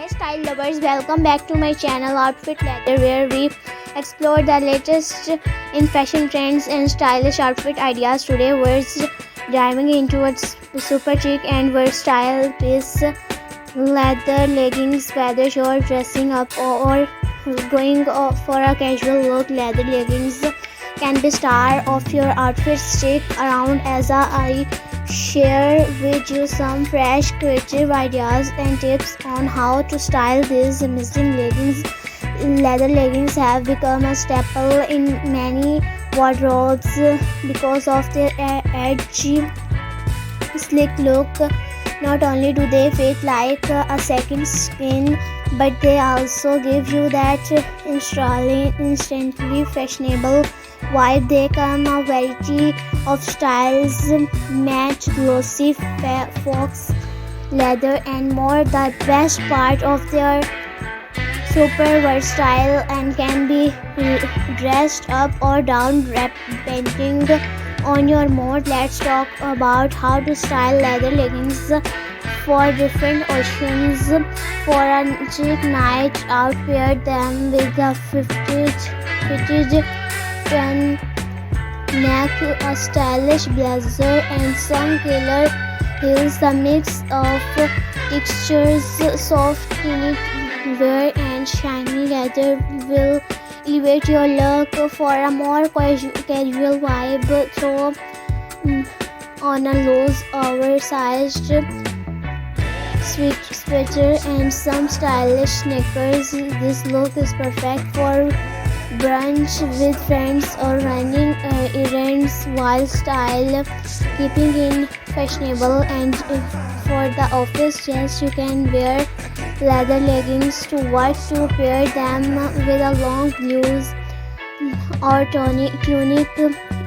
Hey style lovers, welcome back to my channel Outfit Leather, where we explore the latest in fashion trends and stylish outfit ideas. Today we're diving into a super chic and versatile piece, leather leggings. Whether you're dressing up or going for a casual look, leather leggings can be star of your outfit. Stick around as I share with you some fresh creative ideas and tips on how to style these amazing leggings. Leather leggings have become a staple in many wardrobes because of their edgy, sleek look. Not only do they fit like a second skin, but they also give you that instantly fashionable vibe. They come a variety of styles, match, glossy, fox leather and more. The best part of their super versatile and can be dressed up or down depending on your mood. Let's talk about how to style leather leggings for different occasions. For a chic night out, pair them with a fitted neck, a stylish blazer and some killer heels. The mix of textures, soft knitwear and shiny leather will elevate your look. For a more casual vibe, throw on a loose oversized sweater and some stylish sneakers. This look is perfect for brunch with friends or running errands while style keeping in fashionable. And for the office, yes, you can wear leather leggings to work, to pair them with a long blouse or tunic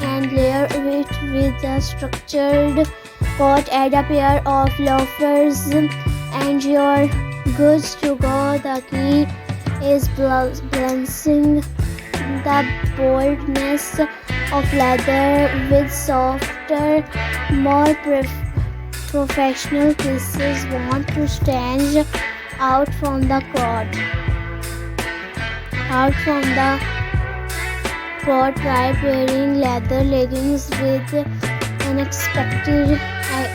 and layer it with a structured coat. Add a pair of loafers and you're good to go. The key is balancing the boldness of leather with softer, more professional pieces. Want to stand out from the crowd. Try pairing leather leggings with unexpected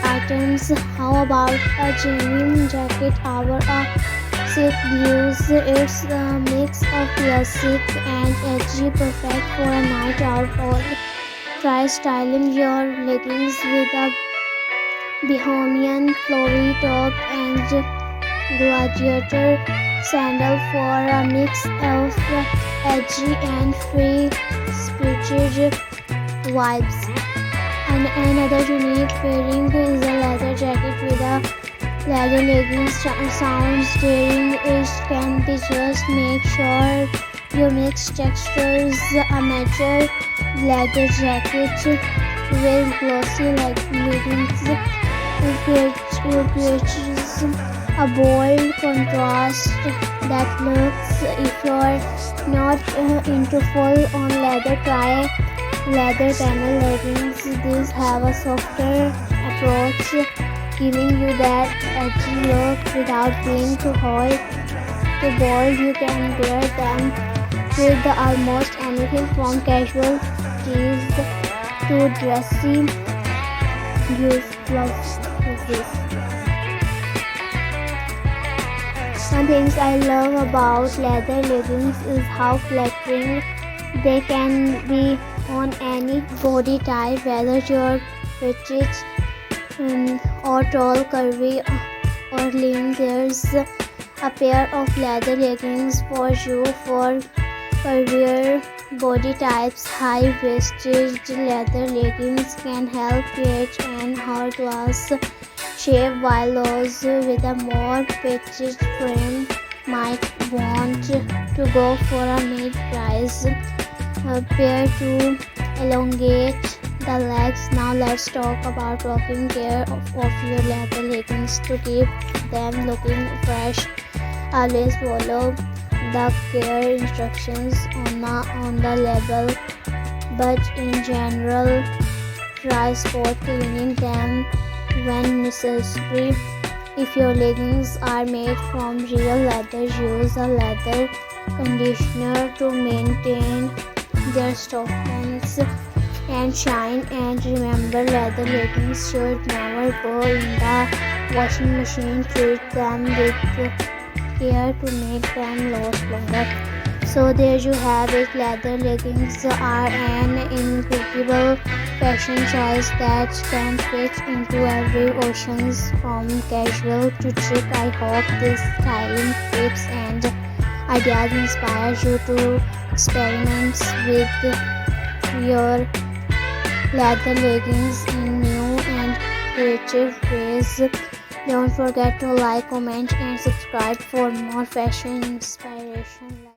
items. How about a genuine jacket or a silk blues? It's a mix of classic and edgy, perfect for a night out. Or try styling your leggings with a bohemian flowy top and gladiator sandal for a mix of edgy and free-spirited vibes. And another unique pairing is a leather jacket with a leather leggings. Sounds daring, it can be. Just make sure you mix textures. A mature leather jacket with glossy leggings creates a bold contrast that looks. If you're not into full-on leather, try leather panel leggings. These have a softer approach, giving you that edgy look without being too hot, too bold. You can wear them with almost anything from casual tees to dressy blouses. One thing I love about leather leggings is how flattering they can be on any body type, whether you're petite or tall, curvy or lean. There's a pair of leather leggings for you. For curvier body types, high-waisted leather leggings can help create an hourglass shape, while those with a more petite frame might want to go for a mid-rise pair to elongate the legs. Now let's talk about taking care of your leather leggings to keep them looking fresh. Always follow the care instructions on the label, but in general, try spot cleaning them when necessary. If your leggings are made from real leather, use a leather conditioner to maintain their softness and shine. And remember, leather leggings should never go in the washing machine. Treat them with care to make them last longer. So there you have it. Leather leggings are an incredible fashion choice that can fit into every occasion, from casual to chic. I hope these styling tips and ideas inspire you to experiment with your leather leggings in new and creative ways. Don't forget to like, comment, and subscribe for more fashion inspiration.